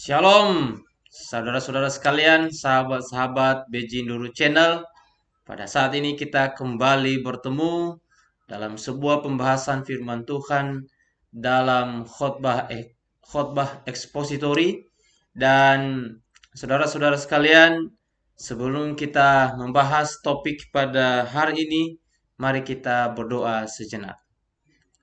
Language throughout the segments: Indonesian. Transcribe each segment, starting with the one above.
Shalom, saudara-saudara sekalian, sahabat-sahabat Beji Nuru Channel. Pada saat ini kita kembali bertemu dalam sebuah pembahasan firman Tuhan dalam khotbah ekspositori. Dan saudara-saudara sekalian, sebelum kita membahas topik pada hari ini, mari kita berdoa sejenak.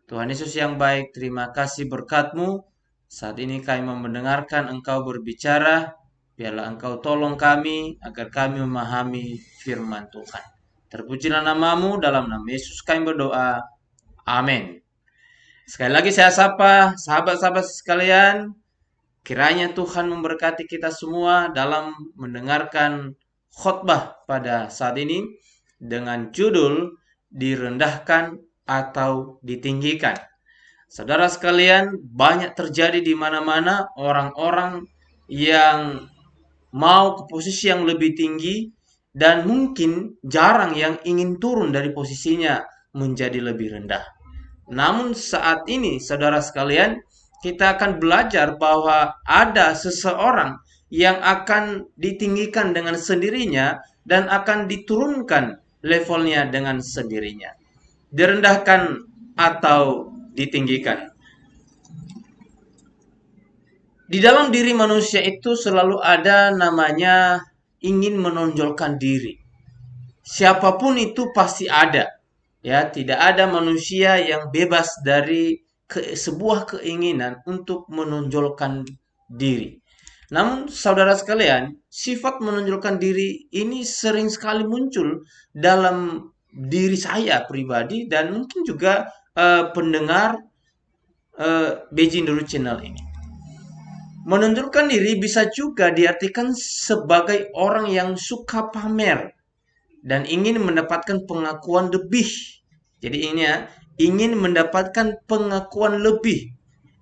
Tuhan Yesus yang baik, terima kasih berkat-Mu. Saat ini kami mau mendengarkan Engkau berbicara. Biarlah Engkau tolong kami agar kami memahami firman Tuhan. Terpujilah nama-Mu, dalam nama Yesus kami berdoa. Amin. Sekali lagi saya sapa sahabat-sahabat sekalian. Kiranya Tuhan memberkati kita semua dalam mendengarkan khotbah pada saat ini dengan judul direndahkan atau ditinggikan. Saudara sekalian, banyak terjadi di mana-mana orang-orang yang mau ke posisi yang lebih tinggi dan mungkin jarang yang ingin turun dari posisinya menjadi lebih rendah. Namun saat ini, saudara sekalian, kita akan belajar bahwa ada seseorang yang akan ditinggikan dengan sendirinya dan akan diturunkan levelnya dengan sendirinya. Direndahkan atau ditinggikan. Di dalam diri manusia itu selalu ada namanya ingin menonjolkan diri. Siapapun itu pasti ada. Ya, tidak ada manusia yang bebas dari sebuah keinginan untuk menonjolkan diri. Namun saudara sekalian, sifat menonjolkan diri ini sering sekali muncul dalam diri saya pribadi dan mungkin juga pendengar Beijing Dulu Channel ini. Menonjolkan diri bisa juga diartikan sebagai orang yang suka pamer dan ingin mendapatkan pengakuan lebih. Jadi ini ya, ingin mendapatkan pengakuan lebih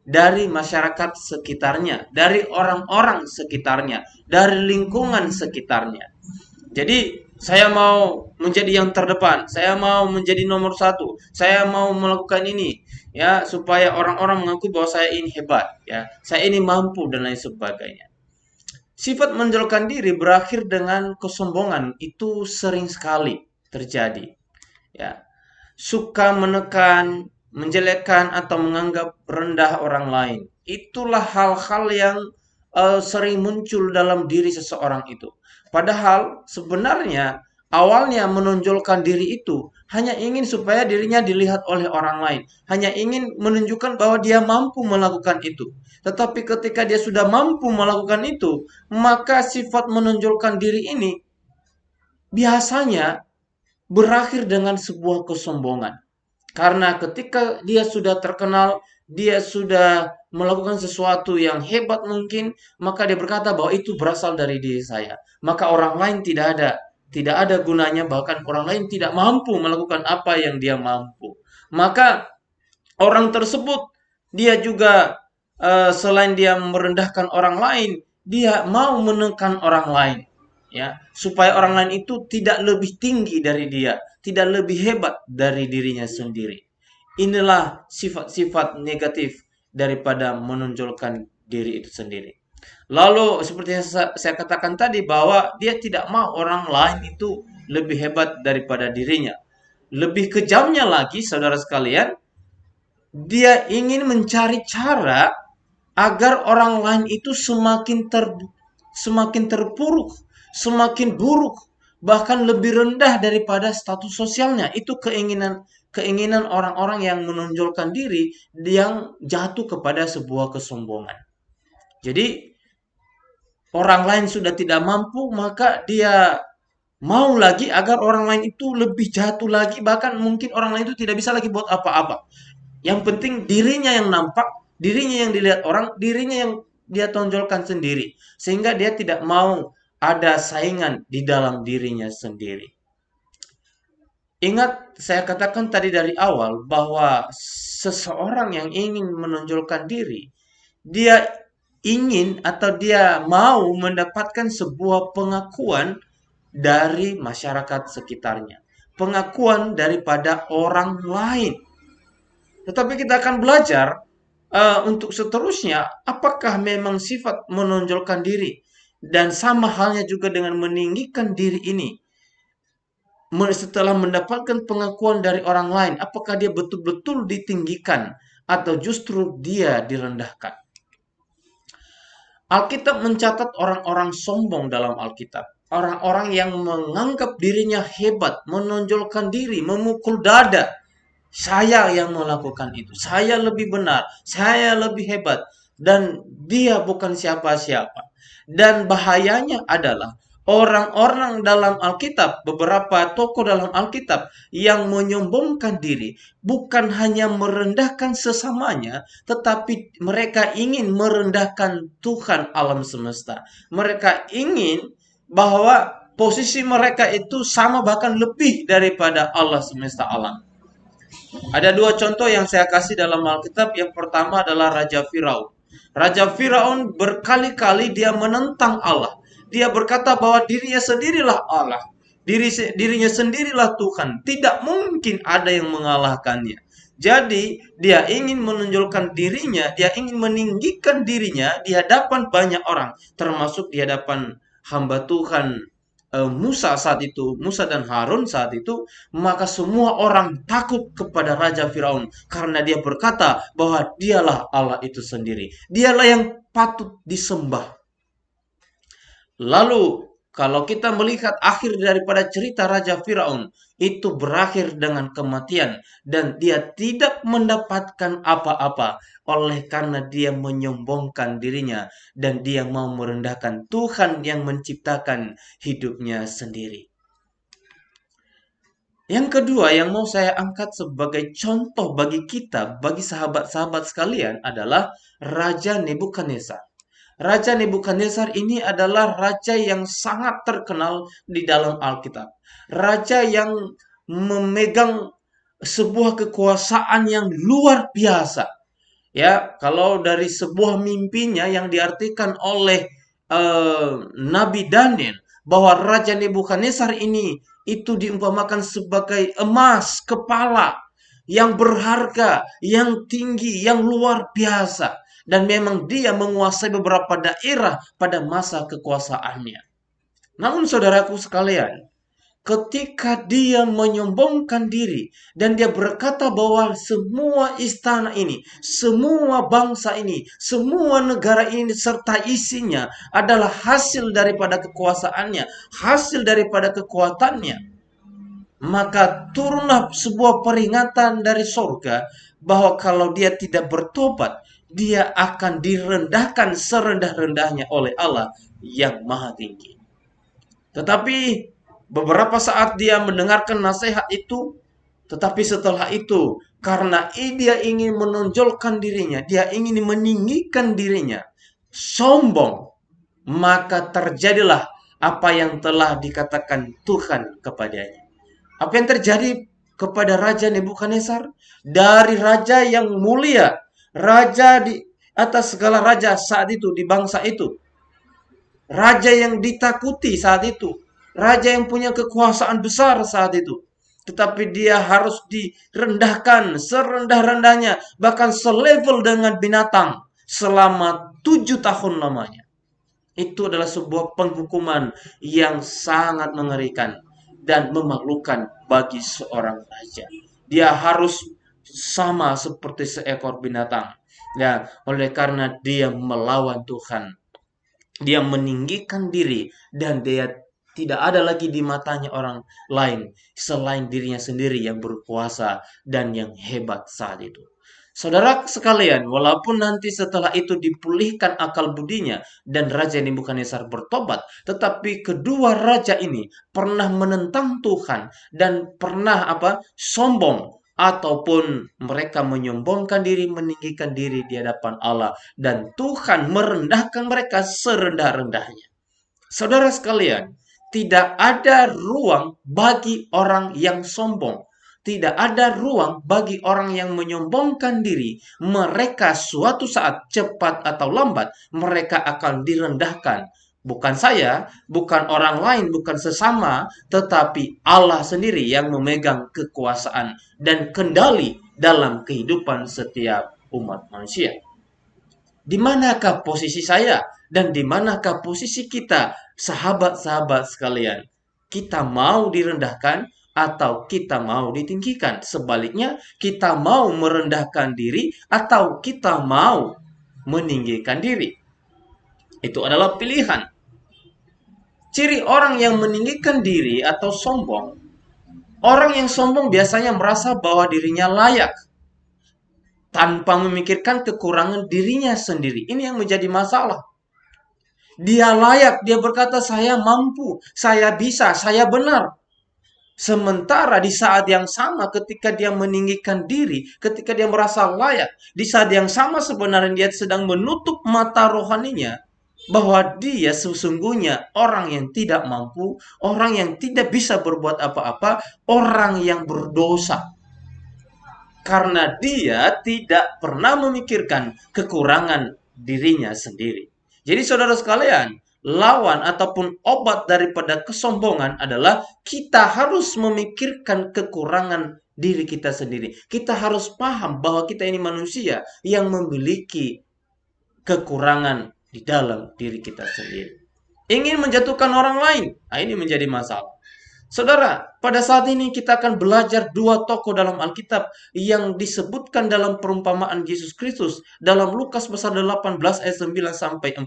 dari masyarakat sekitarnya, dari orang-orang sekitarnya, dari lingkungan sekitarnya. Jadi saya mau menjadi yang terdepan, saya mau menjadi nomor satu, saya mau melakukan ini, ya supaya orang-orang mengaku bahwa saya ini hebat, ya saya ini mampu dan lain sebagainya. Sifat menonjolkan diri berakhir dengan kesombongan itu sering sekali terjadi, ya. Suka menekan, menjelekkan atau menganggap rendah orang lain. Itulah hal-hal yang sering muncul dalam diri seseorang itu. Padahal sebenarnya awalnya menonjolkan diri itu hanya ingin supaya dirinya dilihat oleh orang lain. Hanya ingin menunjukkan bahwa dia mampu melakukan itu. Tetapi ketika dia sudah mampu melakukan itu, maka sifat menonjolkan diri ini biasanya berakhir dengan sebuah kesombongan. Karena ketika dia sudah terkenal, dia sudah melakukan sesuatu yang hebat mungkin, maka dia berkata bahwa itu berasal dari diri saya. Maka orang lain tidak ada gunanya, bahkan orang lain tidak mampu melakukan apa yang dia mampu. Maka orang tersebut dia juga selain dia merendahkan orang lain, dia mau menekan orang lain, ya, supaya orang lain itu tidak lebih tinggi dari dia, tidak lebih hebat dari dirinya sendiri. Inilah sifat-sifat negatif daripada menonjolkan diri itu sendiri. Lalu seperti yang saya katakan tadi bahwa dia tidak mau orang lain itu lebih hebat daripada dirinya. Lebih kejamnya lagi, saudara sekalian, dia ingin mencari cara agar orang lain itu semakin terpuruk, semakin buruk, bahkan lebih rendah daripada status sosialnya. Itu keinginan orang-orang yang menonjolkan diri yang jatuh kepada sebuah kesombongan. Jadi orang lain sudah tidak mampu, maka dia mau lagi agar orang lain itu lebih jatuh lagi, bahkan mungkin orang lain itu tidak bisa lagi buat apa-apa. Yang penting dirinya yang nampak, dirinya yang dilihat orang, dirinya yang dia tonjolkan sendiri. Sehingga dia tidak mau ada saingan di dalam dirinya sendiri. Ingat, saya katakan tadi dari awal bahwa seseorang yang ingin menonjolkan diri, dia ingin atau dia mau mendapatkan sebuah pengakuan dari masyarakat sekitarnya. Pengakuan daripada orang lain. Tetapi kita akan belajar untuk seterusnya, apakah memang sifat menonjolkan diri dan sama halnya juga dengan meninggikan diri ini setelah mendapatkan pengakuan dari orang lain, apakah dia betul-betul ditinggikan atau justru dia direndahkan? Alkitab mencatat orang-orang sombong dalam Alkitab. Orang-orang yang menganggap dirinya hebat, menonjolkan diri, memukul dada. Saya yang melakukan itu. Saya lebih benar. Saya lebih hebat. Dan dia bukan siapa-siapa. Dan bahayanya adalah orang-orang dalam Alkitab, beberapa tokoh dalam Alkitab yang menyombongkan diri, bukan hanya merendahkan sesamanya, tetapi mereka ingin merendahkan Tuhan alam semesta. Mereka ingin bahwa posisi mereka itu sama bahkan lebih daripada Allah semesta alam. Ada dua contoh yang saya kasih dalam Alkitab. Yang pertama adalah Raja Firaun. Raja Firaun berkali-kali dia menentang Allah. Dia berkata bahwa dirinya sendirilah Allah. Dirinya sendirilah Tuhan. Tidak mungkin ada yang mengalahkannya. Jadi dia ingin menonjolkan dirinya, dia ingin meninggikan dirinya di hadapan banyak orang, termasuk di hadapan hamba Tuhan Musa saat itu, Musa dan Harun saat itu, maka semua orang takut kepada Raja Firaun karena dia berkata bahwa dialah Allah itu sendiri. Dialah yang patut disembah. Lalu kalau kita melihat akhir daripada cerita Raja Firaun, itu berakhir dengan kematian dan dia tidak mendapatkan apa-apa oleh karena dia menyombongkan dirinya dan dia mau merendahkan Tuhan yang menciptakan hidupnya sendiri. Yang kedua yang mau saya angkat sebagai contoh bagi kita, bagi sahabat-sahabat sekalian adalah Raja Nebukadnezar. Raja Nebukadnezar ini adalah raja yang sangat terkenal di dalam Alkitab. Raja yang memegang sebuah kekuasaan yang luar biasa. Ya, kalau dari sebuah mimpinya yang diartikan oleh Nabi Daniel bahwa Raja Nebukadnezar ini itu diumpamakan sebagai emas kepala yang berharga, yang tinggi, yang luar biasa. Dan memang dia menguasai beberapa daerah pada masa kekuasaannya. Namun saudaraku sekalian, ketika dia menyombongkan diri dan dia berkata bahwa semua istana ini, semua bangsa ini, semua negara ini serta isinya adalah hasil daripada kekuasaannya, hasil daripada kekuatannya, maka turunlah sebuah peringatan dari surga bahwa kalau dia tidak bertobat, dia akan direndahkan serendah-rendahnya oleh Allah yang Maha Tinggi. Tetapi beberapa saat dia mendengarkan nasihat itu, tetapi setelah itu, karena dia ingin menonjolkan dirinya, dia ingin meninggikan dirinya, sombong, maka terjadilah apa yang telah dikatakan Tuhan kepadanya. Apa yang terjadi kepada Raja Nebukadnezar? Dari raja yang mulia, raja di atas segala raja saat itu di bangsa itu, raja yang ditakuti saat itu, raja yang punya kekuasaan besar saat itu, tetapi dia harus direndahkan serendah-rendahnya, bahkan selevel dengan binatang selama 7 tahun lamanya. Itu adalah sebuah penghukuman yang sangat mengerikan dan memalukan bagi seorang raja. Dia harus sama seperti seekor binatang. Ya, oleh karena dia melawan Tuhan, dia meninggikan diri dan dia tidak ada lagi di matanya orang lain selain dirinya sendiri yang berkuasa dan yang hebat saat itu. Saudara sekalian, walaupun nanti setelah itu dipulihkan akal budinya dan Raja Nebukadnezar bertobat, tetapi kedua raja ini pernah menentang Tuhan dan pernah sombong ataupun mereka menyombongkan diri, meninggikan diri di hadapan Allah dan Tuhan merendahkan mereka serendah-rendahnya. Saudara sekalian, tidak ada ruang bagi orang yang sombong. Tidak ada ruang bagi orang yang menyombongkan diri. Mereka suatu saat cepat atau lambat, mereka akan direndahkan. Bukan saya, bukan orang lain, bukan sesama, tetapi Allah sendiri yang memegang kekuasaan dan kendali dalam kehidupan setiap umat manusia. Di manakah posisi saya dan di manakah posisi kita, sahabat-sahabat sekalian? Kita mau direndahkan atau kita mau ditinggikan? Sebaliknya, kita mau merendahkan diri atau kita mau meninggikan diri? Itu adalah pilihan. Ciri orang yang meninggikan diri atau sombong, orang yang sombong biasanya merasa bahwa dirinya layak tanpa memikirkan kekurangan dirinya sendiri. Ini yang menjadi masalah. Dia layak, dia berkata saya mampu, saya bisa, saya benar. Sementara di saat yang sama ketika dia meninggikan diri, ketika dia merasa layak, di saat yang sama sebenarnya dia sedang menutup mata rohaninya bahwa dia sesungguhnya orang yang tidak mampu, orang yang tidak bisa berbuat apa-apa, orang yang berdosa. Karena dia tidak pernah memikirkan kekurangan dirinya sendiri. Jadi saudara sekalian, lawan ataupun obat daripada kesombongan adalah kita harus memikirkan kekurangan diri kita sendiri. Kita harus paham bahwa kita ini manusia yang memiliki kekurangan di dalam diri kita sendiri. Ingin menjatuhkan orang lain, nah ini menjadi masalah. Saudara, pada saat ini kita akan belajar dua tokoh dalam Alkitab yang disebutkan dalam perumpamaan Yesus Kristus dalam Lukas pasal 18 ayat 9 sampai 14,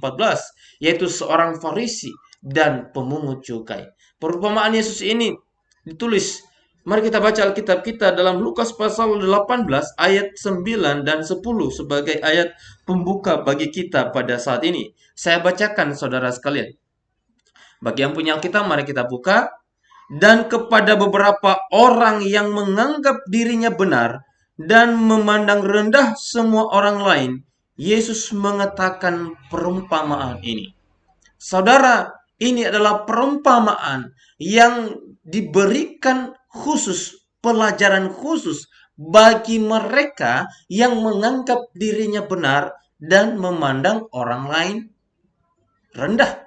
yaitu seorang Farisi dan pemungut cukai. Perumpamaan Yesus ini ditulis. Mari kita baca Alkitab kita dalam Lukas pasal 18 ayat 9 dan 10 sebagai ayat pembuka bagi kita pada saat ini. Saya bacakan saudara sekalian. Bagi yang punya Alkitab, mari kita buka. Dan kepada beberapa orang yang menganggap dirinya benar dan memandang rendah semua orang lain, Yesus mengatakan perumpamaan ini. Saudara, ini adalah perumpamaan yang diberikan khusus, pelajaran khusus bagi mereka yang menganggap dirinya benar dan memandang orang lain rendah.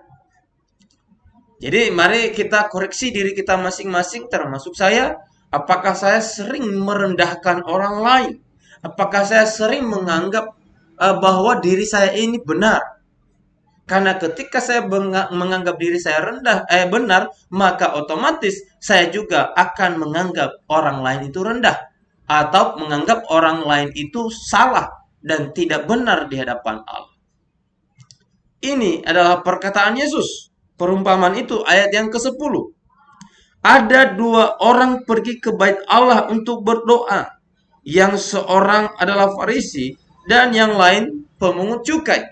Jadi mari kita koreksi diri kita masing-masing, termasuk saya. Apakah saya sering merendahkan orang lain? Apakah saya sering menganggap bahwa diri saya ini benar? Karena ketika saya menganggap diri saya benar, maka otomatis saya juga akan menganggap orang lain itu rendah. Atau menganggap orang lain itu salah dan tidak benar di hadapan Allah. Ini adalah perkataan Yesus. Perumpamaan itu ayat yang ke-10. Ada dua orang pergi ke bait Allah untuk berdoa. Yang seorang adalah Farisi dan yang lain pemungut cukai.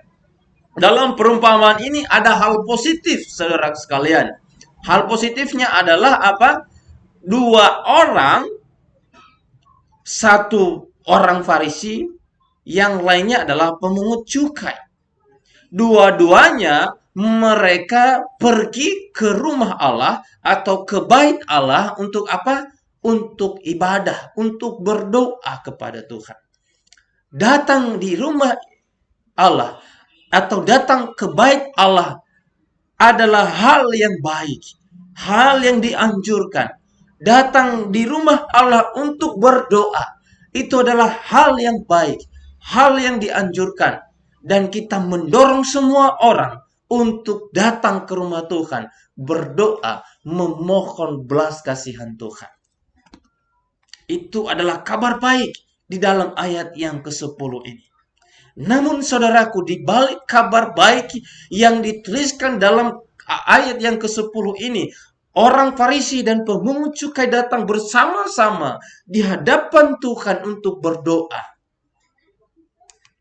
Dalam perumpamaan ini ada hal positif, saudara sekalian. Hal positifnya adalah apa? Dua orang, satu orang Farisi, yang lainnya adalah pemungut cukai. Dua-duanya mereka pergi ke rumah Allah atau ke bait Allah untuk apa? Untuk ibadah, untuk berdoa kepada Tuhan. Datang di rumah Allah atau datang ke bait Allah adalah hal yang baik, hal yang dianjurkan. Datang di rumah Allah untuk berdoa, itu adalah hal yang baik, hal yang dianjurkan. Dan kita mendorong semua orang untuk datang ke rumah Tuhan, berdoa, memohon belas kasihan Tuhan. Itu adalah kabar baik di dalam ayat yang ke-10 ini. Namun saudaraku, di balik kabar baik yang dituliskan dalam ayat yang ke-10 ini, orang Farisi dan pemungut cukai datang bersama-sama di hadapan Tuhan untuk berdoa.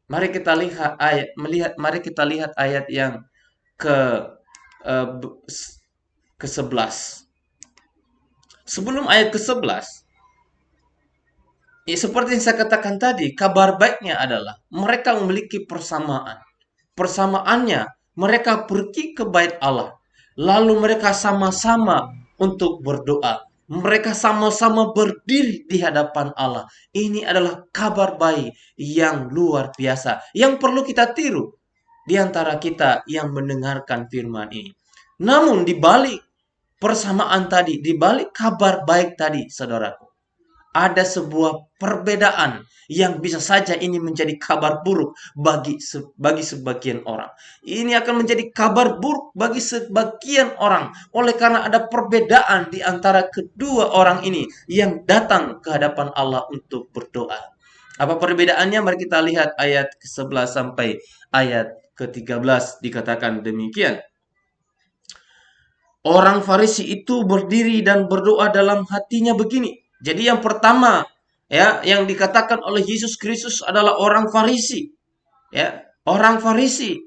Mari kita lihat ayat yang ke-11. Sebelum ayat ke-11, seperti yang saya katakan tadi, kabar baiknya adalah mereka memiliki persamaan. Persamaannya, mereka pergi ke bait Allah, lalu mereka sama-sama untuk berdoa. Mereka sama-sama berdiri di hadapan Allah. Ini adalah kabar baik yang luar biasa, yang perlu kita tiru di antara kita yang mendengarkan firman ini. Namun di balik persamaan tadi, di balik kabar baik tadi, saudaraku, ada sebuah perbedaan yang bisa saja ini menjadi kabar buruk bagi sebagian orang. Ini akan menjadi kabar buruk bagi sebagian orang oleh karena ada perbedaan di antara kedua orang ini yang datang ke hadapan Allah untuk berdoa. Apa perbedaannya? Mari kita lihat ayat ke-11 sampai ayat ke-13 dikatakan demikian. Orang Farisi itu berdiri dan berdoa dalam hatinya begini. Jadi yang pertama ya yang dikatakan oleh Yesus Kristus adalah orang Farisi. Ya, orang Farisi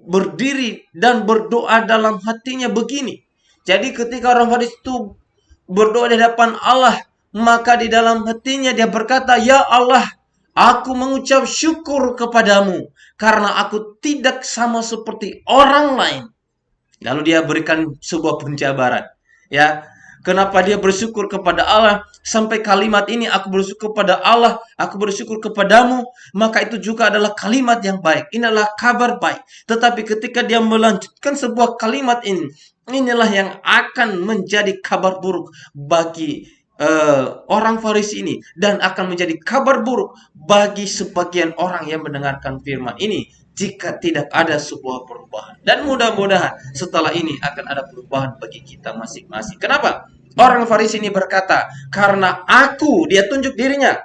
berdiri dan berdoa dalam hatinya begini. Jadi ketika orang Farisi itu berdoa di hadapan Allah, maka di dalam hatinya dia berkata, "Ya Allah, aku mengucap syukur kepadamu karena aku tidak sama seperti orang lain." Lalu dia berikan sebuah penjabaran. Ya, kenapa dia bersyukur kepada Allah sampai kalimat ini, aku bersyukur kepada Allah, aku bersyukur kepadamu, maka itu juga adalah kalimat yang baik. Ini adalah kabar baik. Tetapi ketika dia melanjutkan sebuah kalimat ini, inilah yang akan menjadi kabar buruk bagi orang Farisi ini dan akan menjadi kabar buruk bagi sebagian orang yang mendengarkan firman ini jika tidak ada sebuah perubahan. Dan mudah-mudahan setelah ini akan ada perubahan bagi kita masing-masing. Kenapa? Orang Farisi ini berkata, karena aku, dia tunjuk dirinya,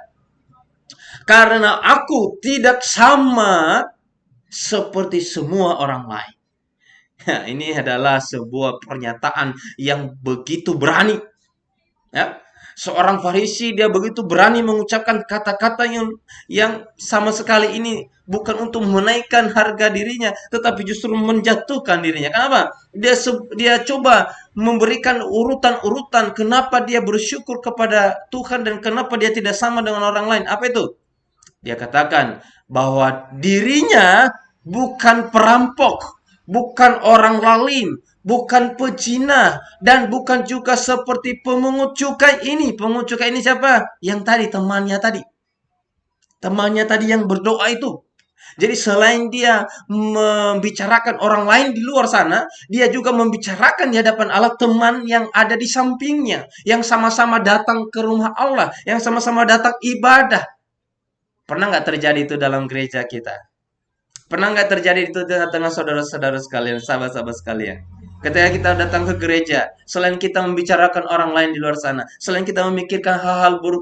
karena aku tidak sama seperti semua orang lain. Nah, ini adalah sebuah pernyataan yang begitu berani. Ya, seorang Farisi dia begitu berani mengucapkan kata-kata yang sama sekali ini bukan untuk menaikkan harga dirinya, tetapi justru menjatuhkan dirinya. Kenapa? Dia coba memberikan urutan-urutan kenapa dia bersyukur kepada Tuhan dan kenapa dia tidak sama dengan orang lain. Apa itu? Dia katakan bahwa dirinya bukan perampok, bukan orang lalim, bukan pezina, dan bukan juga seperti pemungut cukai ini. Pemungut cukai ini siapa? Yang tadi, temannya tadi. Temannya tadi yang berdoa itu. Jadi selain dia membicarakan orang lain di luar sana, dia juga membicarakan di hadapan Allah teman yang ada di sampingnya. Yang sama-sama datang ke rumah Allah. Yang sama-sama datang ibadah. Pernah nggak terjadi itu dalam gereja kita? Pernah nggak terjadi itu dengan saudara-saudara sekalian, sahabat-sahabat sekalian? Ketika kita datang ke gereja, selain kita membicarakan orang lain di luar sana, selain kita memikirkan hal-hal buruk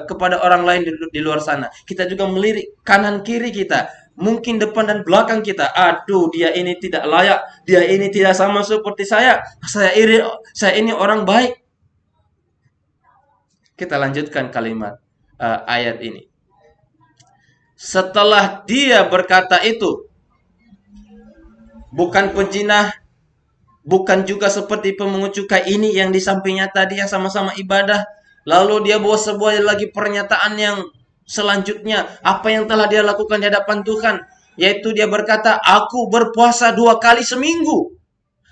kepada orang lain di luar sana, kita juga melirik kanan kiri kita, mungkin depan dan belakang kita. Aduh, dia ini tidak layak, dia ini tidak sama seperti saya. Saya ini orang baik. Kita lanjutkan kalimat ayat ini. Setelah dia berkata itu, bukan pezina, bukan juga seperti pemungut cukai ini yang di sampingnya tadi yang sama-sama ibadah. Lalu dia bawa sebuah lagi pernyataan yang selanjutnya. Apa yang telah dia lakukan di hadapan Tuhan. Yaitu dia berkata, aku berpuasa 2 kali seminggu.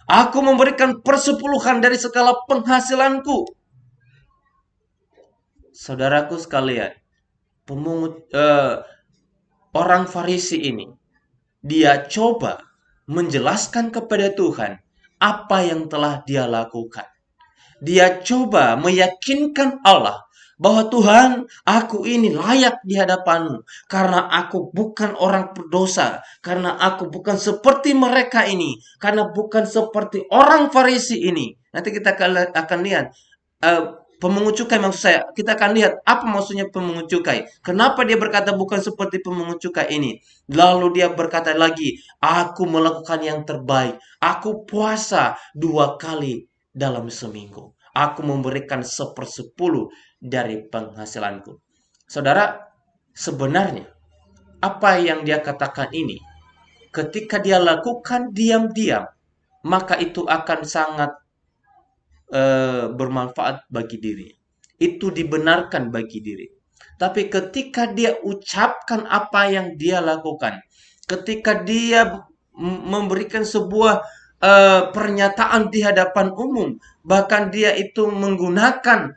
Aku memberikan persepuluhan dari segala penghasilanku. Saudaraku sekalian, orang Farisi ini, dia coba menjelaskan kepada Tuhan apa yang telah dia lakukan. Dia coba meyakinkan Allah bahwa Tuhan, aku ini layak di hadapanmu karena aku bukan orang berdosa, karena aku bukan seperti mereka ini, karena bukan seperti orang Farisi ini. Nanti kita akan lihat pemungut cukai, maksud saya, kita akan lihat apa maksudnya pemungut cukai. Kenapa dia berkata bukan seperti pemungut cukai ini? Lalu dia berkata lagi, aku melakukan yang terbaik. Aku puasa 2 kali dalam seminggu. Aku memberikan 1/10 dari penghasilanku. Saudara, sebenarnya apa yang dia katakan ini, ketika dia lakukan diam-diam, maka itu akan sangat bermanfaat bagi diri. Itu dibenarkan bagi diri. Tapi ketika dia ucapkan apa yang dia lakukan, ketika dia memberikan sebuah pernyataan di hadapan umum, bahkan dia itu menggunakan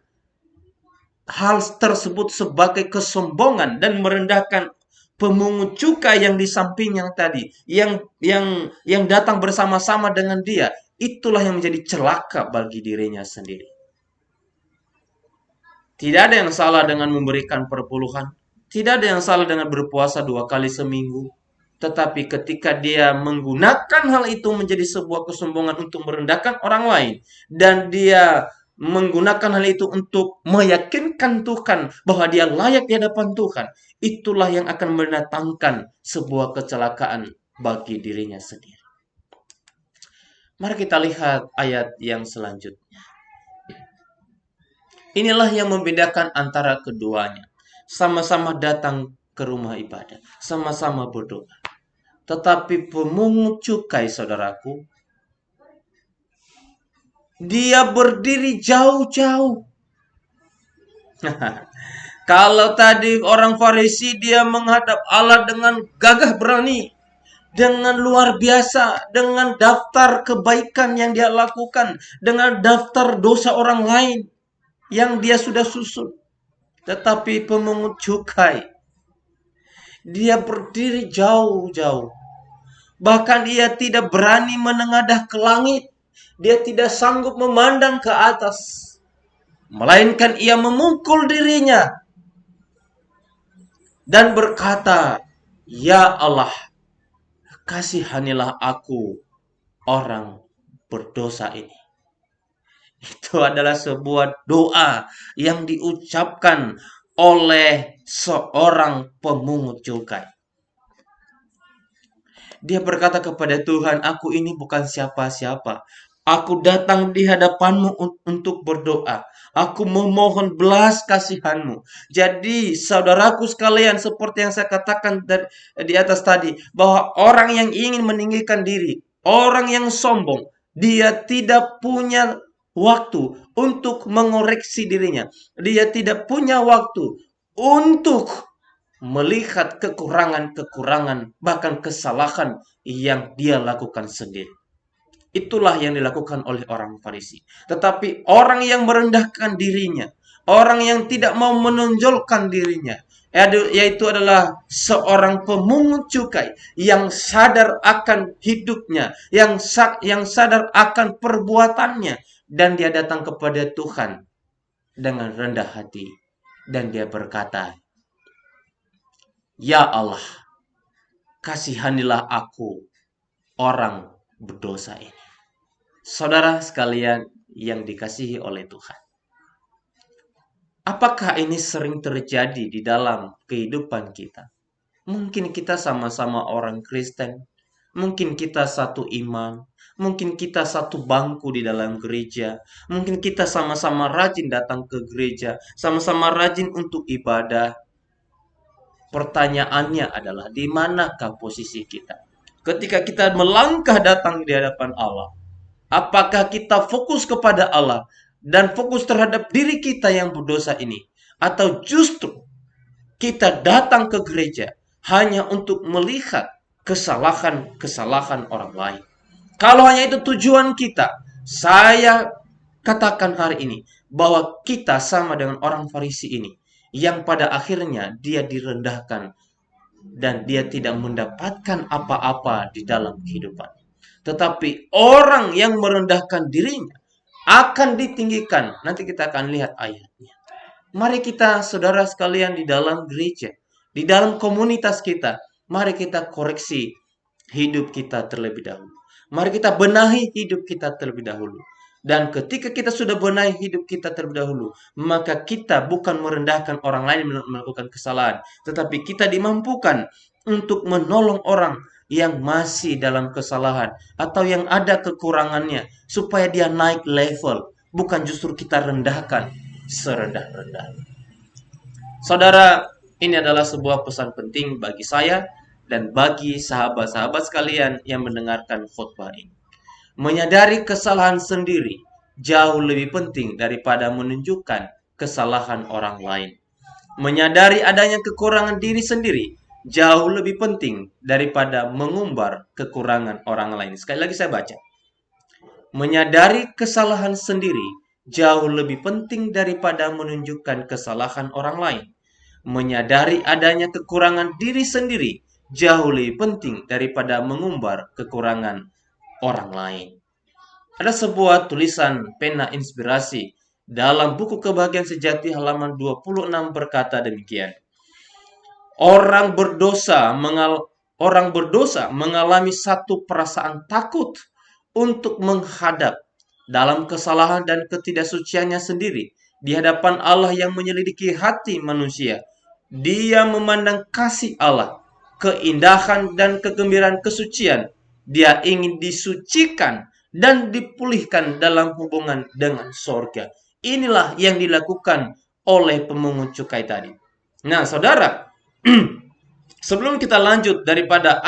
hal tersebut sebagai kesombongan dan merendahkan pemungut cukai yang di sampingnya tadi, yang datang bersama-sama dengan dia, itulah yang menjadi celaka bagi dirinya sendiri. Tidak ada yang salah dengan memberikan perpuluhan. Tidak ada yang salah dengan berpuasa 2 kali seminggu. Tetapi ketika dia menggunakan hal itu menjadi sebuah kesombongan untuk merendahkan orang lain, dan dia menggunakan hal itu untuk meyakinkan Tuhan bahwa dia layak di hadapan Tuhan, itulah yang akan mendatangkan sebuah kecelakaan bagi dirinya sendiri. Mari kita lihat ayat yang selanjutnya. Inilah yang membedakan antara keduanya. Sama-sama datang ke rumah ibadah, sama-sama berdoa. Tetapi pemungut cukai, saudaraku, dia berdiri jauh-jauh. Kalau tadi orang Farisi dia menghadap Allah dengan gagah berani, dengan luar biasa, dengan daftar kebaikan yang dia lakukan, dengan daftar dosa orang lain yang dia sudah susun. Tetapi pemungut cukai, dia berdiri jauh-jauh. Bahkan ia tidak berani menengadah ke langit. Dia tidak sanggup memandang ke atas. Melainkan ia memukul dirinya dan berkata, "Ya Allah, kasihanilah aku, orang berdosa ini." Itu adalah sebuah doa yang diucapkan oleh seorang pemungut cukai. Dia berkata kepada Tuhan, "Aku ini bukan siapa-siapa. Aku datang di hadapan-Mu untuk berdoa. Aku memohon belas kasihan-Mu." Jadi, saudaraku sekalian, seperti yang saya katakan di atas tadi, bahwa orang yang ingin meninggikan diri, orang yang sombong, dia tidak punya waktu untuk mengoreksi dirinya. Dia tidak punya waktu untuk melihat kekurangan-kekurangan, bahkan kesalahan yang dia lakukan sendiri. Itulah yang dilakukan oleh orang Farisi. Tetapi orang yang merendahkan dirinya, orang yang tidak mau menonjolkan dirinya, yaitu adalah seorang pemungut cukai yang sadar akan hidupnya, yang sadar akan perbuatannya, dan dia datang kepada Tuhan dengan rendah hati, dan dia berkata, "Ya Allah, kasihanilah aku, orang berdosa ini." Saudara sekalian yang dikasihi oleh Tuhan, apakah ini sering terjadi di dalam kehidupan kita? Mungkin kita sama-sama orang Kristen, mungkin kita satu iman, mungkin kita satu bangku di dalam gereja, mungkin kita sama-sama rajin datang ke gereja, sama-sama rajin untuk ibadah. Pertanyaannya adalah, di manakah posisi kita? Ketika kita melangkah datang di hadapan Allah, apakah kita fokus kepada Allah dan fokus terhadap diri kita yang berdosa ini? Atau justru kita datang ke gereja hanya untuk melihat kesalahan-kesalahan orang lain? Kalau hanya itu tujuan kita, saya katakan hari ini bahwa kita sama dengan orang Farisi ini, yang pada akhirnya dia direndahkan dan dia tidak mendapatkan apa-apa di dalam kehidupan. Tetapi orang yang merendahkan dirinya akan ditinggikan. Nanti kita akan lihat ayatnya. Mari kita, saudara sekalian, di dalam gereja, di dalam komunitas kita, mari kita koreksi hidup kita terlebih dahulu. Mari kita benahi hidup kita terlebih dahulu. Dan ketika kita sudah benahi hidup kita terlebih dahulu, maka kita bukan merendahkan orang lain melakukan kesalahan, tetapi kita dimampukan untuk menolong orang yang masih dalam kesalahan atau yang ada kekurangannya, supaya dia naik level, bukan justru kita rendahkan serendah-rendahnya. Saudara, ini adalah sebuah pesan penting bagi saya dan bagi sahabat-sahabat sekalian yang mendengarkan khotbah ini. Menyadari kesalahan sendiri jauh lebih penting daripada menunjukkan kesalahan orang lain. Menyadari adanya kekurangan diri sendiri jauh lebih penting daripada mengumbar kekurangan orang lain. Sekali lagi saya baca. Menyadari kesalahan sendiri jauh lebih penting daripada menunjukkan kesalahan orang lain. Menyadari adanya kekurangan diri sendiri jauh lebih penting daripada mengumbar kekurangan orang lain. Ada sebuah tulisan pena inspirasi Dalam buku Kebahagiaan Sejati halaman 26 berkata demikian. Orang berdosa mengalami satu perasaan takut untuk menghadap dalam kesalahan dan ketidaksuciannya sendiri di hadapan Allah yang menyelidiki hati manusia. Dia memandang kasih Allah, keindahan dan kegembiraan kesucian. Dia ingin disucikan dan dipulihkan dalam hubungan dengan sorga. Inilah yang dilakukan oleh pemungut cukai tadi. Nah, saudara, sebelum kita lanjut daripada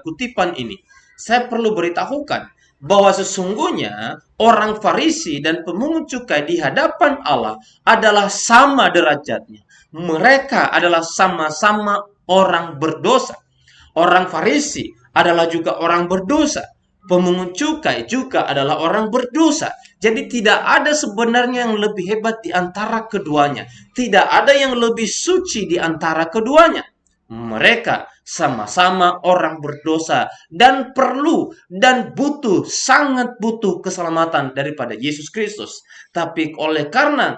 kutipan ini, saya perlu beritahukan bahwa sesungguhnya orang Farisi dan pemungut cukai di hadapan Allah adalah sama derajatnya. Mereka adalah sama-sama orang berdosa. Orang Farisi adalah juga orang berdosa. Pemungut cukai juga adalah orang berdosa. Jadi tidak ada sebenarnya yang lebih hebat di antara keduanya. Tidak ada yang lebih suci di antara keduanya. Mereka sama-sama orang berdosa dan perlu dan butuh, sangat butuh keselamatan daripada Yesus Kristus. Tapi oleh karena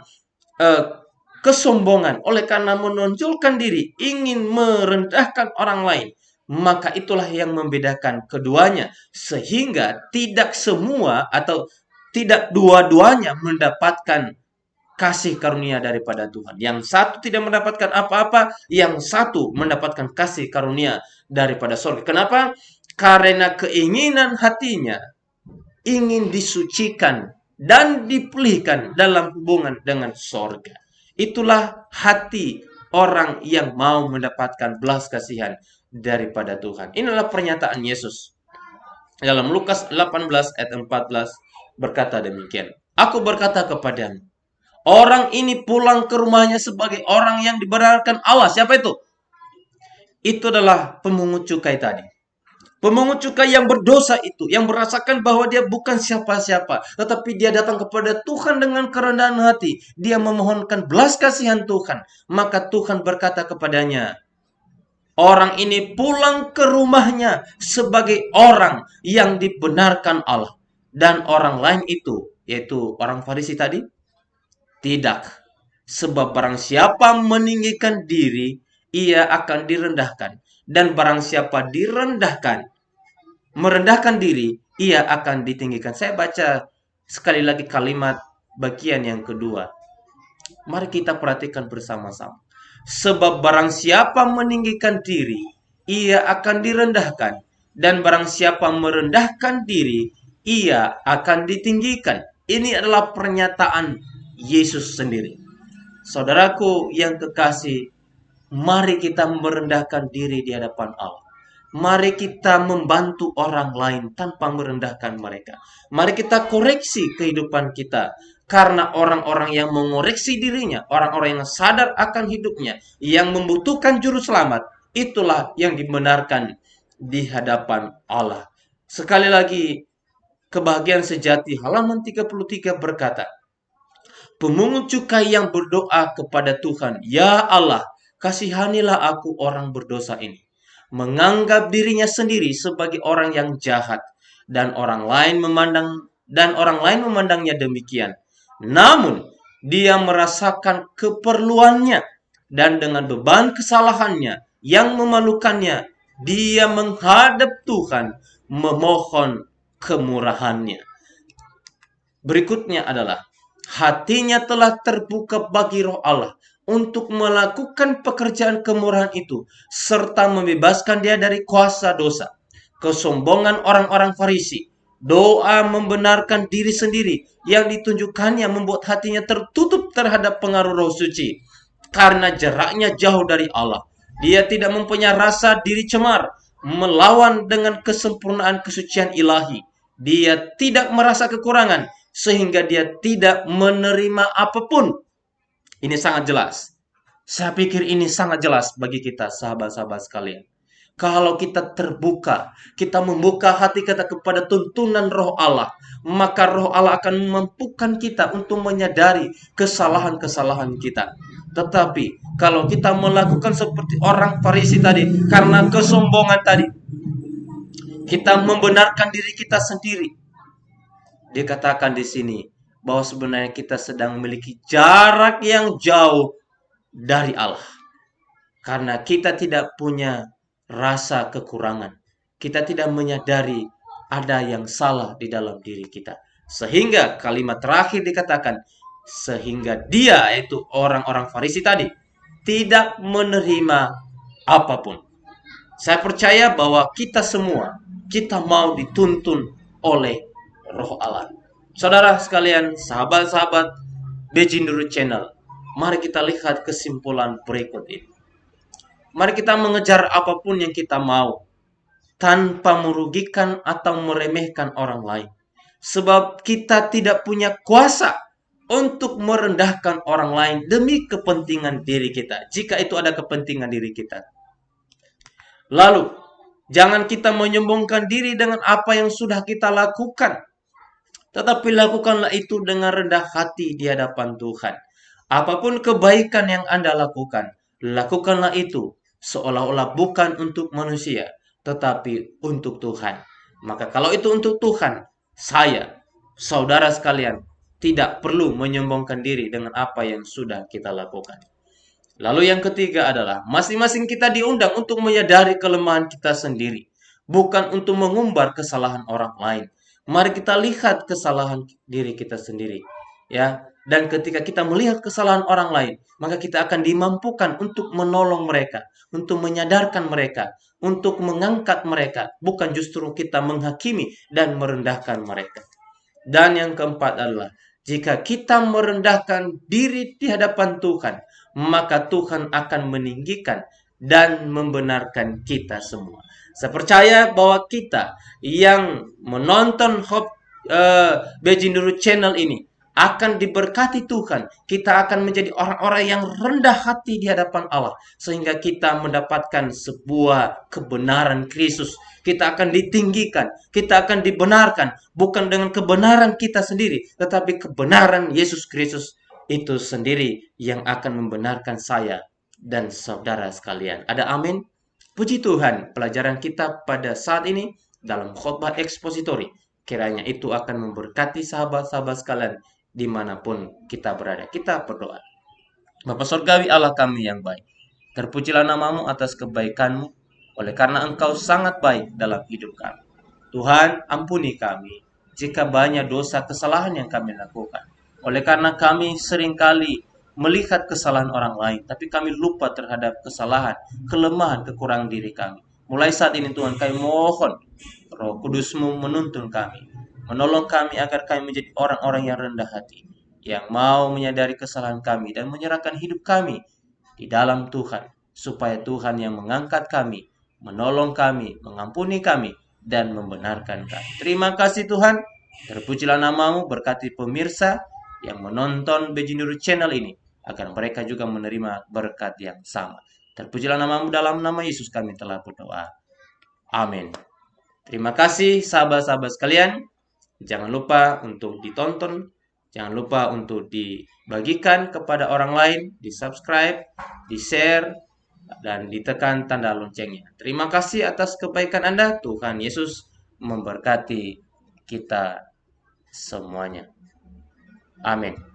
kesombongan, oleh karena menonjolkan diri, ingin merendahkan orang lain, maka itulah yang membedakan keduanya. Sehingga tidak semua atau tidak dua-duanya mendapatkan kasih karunia daripada Tuhan. Yang satu tidak mendapatkan apa-apa, yang satu mendapatkan kasih karunia daripada surga. Kenapa? Karena keinginan hatinya ingin disucikan dan dipulihkan dalam hubungan dengan surga. Itulah hati orang yang mau mendapatkan belas kasihan daripada Tuhan. Inilah pernyataan Yesus. Dalam Lukas 18 ayat 14 berkata demikian. Aku berkata kepadamu, orang ini pulang ke rumahnya sebagai orang yang dibenarkan Allah. Siapa itu? Itu adalah pemungut cukai tadi. Pemungut cukai yang berdosa itu, yang merasakan bahwa dia bukan siapa-siapa, tetapi dia datang kepada Tuhan dengan kerendahan hati. Dia memohonkan belas kasihan Tuhan. Maka Tuhan berkata kepadanya, orang ini pulang ke rumahnya sebagai orang yang dibenarkan Allah. Dan orang lain itu, yaitu orang Farisi tadi, tidak. Sebab barang siapa meninggikan diri, ia akan direndahkan. Dan barang siapa merendahkan diri, ia akan ditinggikan. Saya baca sekali lagi kalimat bagian yang kedua. Mari kita perhatikan bersama-sama. Sebab barang siapa meninggikan diri, ia akan direndahkan. Dan barang siapa merendahkan diri, ia akan ditinggikan. Ini adalah pernyataan Yesus sendiri. Saudaraku yang kekasih, mari kita merendahkan diri di hadapan Allah. Mari kita membantu orang lain tanpa merendahkan mereka. Mari kita koreksi kehidupan kita. Karena orang-orang yang mengoreksi dirinya, orang-orang yang sadar akan hidupnya, yang membutuhkan juru selamat, itulah yang dibenarkan di hadapan Allah. Sekali lagi, Kebahagiaan Sejati halaman 33 berkata, pemungut cukai yang berdoa kepada Tuhan, ya Allah, kasihanilah aku orang berdosa ini. Menganggap dirinya sendiri sebagai orang yang jahat dan orang lain memandangnya demikian. Namun dia merasakan keperluannya dan dengan beban kesalahannya yang memalukannya, dia menghadap Tuhan memohon kemurahannya. Berikutnya adalah hatinya telah terbuka bagi Roh Allah untuk melakukan pekerjaan kemurahan itu, serta membebaskan dia dari kuasa dosa. Kesombongan orang-orang Farisi, doa membenarkan diri sendiri yang ditunjukkannya membuat hatinya tertutup terhadap pengaruh Roh Suci. Karena jaraknya jauh dari Allah, dia tidak mempunyai rasa diri cemar, melawan dengan kesempurnaan kesucian ilahi. Dia tidak merasa kekurangan, sehingga dia tidak menerima apapun. Ini sangat jelas. Saya pikir ini sangat jelas bagi kita, sahabat-sahabat sekalian. Kalau kita terbuka, kita membuka hati kita kepada tuntunan Roh Allah, maka Roh Allah akan memampukan kita untuk menyadari kesalahan-kesalahan kita. Tetapi kalau kita melakukan seperti orang Farisi tadi, karena kesombongan tadi, kita membenarkan diri kita sendiri. Dikatakan di sini, bahwa sebenarnya kita sedang memiliki jarak yang jauh dari Allah. Karena kita tidak punya rasa kekurangan. Kita tidak menyadari ada yang salah di dalam diri kita. Sehingga kalimat terakhir dikatakan, sehingga dia, yaitu orang-orang Farisi tadi, tidak menerima apapun. Saya percaya bahwa kita semua, kita mau dituntun oleh Roh Allah. Saudara sekalian, sahabat-sahabat Bejinduru Channel, mari kita lihat kesimpulan berikut ini. Mari kita mengejar apapun yang kita mau, tanpa merugikan atau meremehkan orang lain. Sebab kita tidak punya kuasa untuk merendahkan orang lain demi kepentingan diri kita, jika itu ada kepentingan diri kita. Lalu, jangan kita menyombongkan diri dengan apa yang sudah kita lakukan, tetapi lakukanlah itu dengan rendah hati di hadapan Tuhan. Apapun kebaikan yang Anda lakukan, lakukanlah itu seolah-olah bukan untuk manusia, tetapi untuk Tuhan. Maka kalau itu untuk Tuhan, saya, saudara sekalian, tidak perlu menyombongkan diri dengan apa yang sudah kita lakukan. Lalu yang ketiga adalah masing-masing kita diundang untuk menyadari kelemahan kita sendiri, bukan untuk mengumbar kesalahan orang lain. Mari kita lihat kesalahan diri kita sendiri, ya. Dan ketika kita melihat kesalahan orang lain, maka kita akan dimampukan untuk menolong mereka, untuk menyadarkan mereka, untuk mengangkat mereka, bukan justru kita menghakimi dan merendahkan mereka. Dan yang keempat adalah, jika kita merendahkan diri di hadapan Tuhan, maka Tuhan akan meninggikan dan membenarkan kita semua. Saya percaya bahwa kita yang menonton Bejinduru Channel ini akan diberkati Tuhan. Kita akan menjadi orang-orang yang rendah hati di hadapan Allah, sehingga kita mendapatkan sebuah kebenaran Kristus. Kita akan ditinggikan, kita akan dibenarkan, bukan dengan kebenaran kita sendiri, tetapi kebenaran Yesus Kristus itu sendiri yang akan membenarkan saya dan saudara sekalian. Ada amin? Puji Tuhan, pelajaran kita pada saat ini dalam khotbah ekspositori, kiranya itu akan memberkati sahabat-sahabat sekalian dimanapun kita berada. Kita berdoa. Bapa Surgawi, Allah kami yang baik, terpujilah namamu atas kebaikanmu, oleh karena engkau sangat baik dalam hidup kami. Tuhan, ampuni kami jika banyak dosa kesalahan yang kami lakukan. Oleh karena kami seringkali melihat kesalahan orang lain, tapi kami lupa terhadap kesalahan, kelemahan, kekurangan diri kami. Mulai saat ini Tuhan, kami mohon Roh Kudus-Mu menuntun kami, menolong kami agar kami menjadi orang-orang yang rendah hati, yang mau menyadari kesalahan kami dan menyerahkan hidup kami di dalam Tuhan, supaya Tuhan yang mengangkat kami, menolong kami, mengampuni kami, dan membenarkan kami. Terima kasih Tuhan, terpujilah namamu, berkati pemirsa yang menonton Bejinduru Channel ini, agar mereka juga menerima berkat yang sama. Terpujilah namamu, dalam nama Yesus kami telah berdoa. Amin. Terima kasih sahabat-sahabat sekalian. Jangan lupa untuk ditonton, jangan lupa untuk dibagikan kepada orang lain, di-subscribe, di-share, dan ditekan tanda loncengnya. Terima kasih atas kebaikan Anda. Tuhan Yesus memberkati kita semuanya. Amin.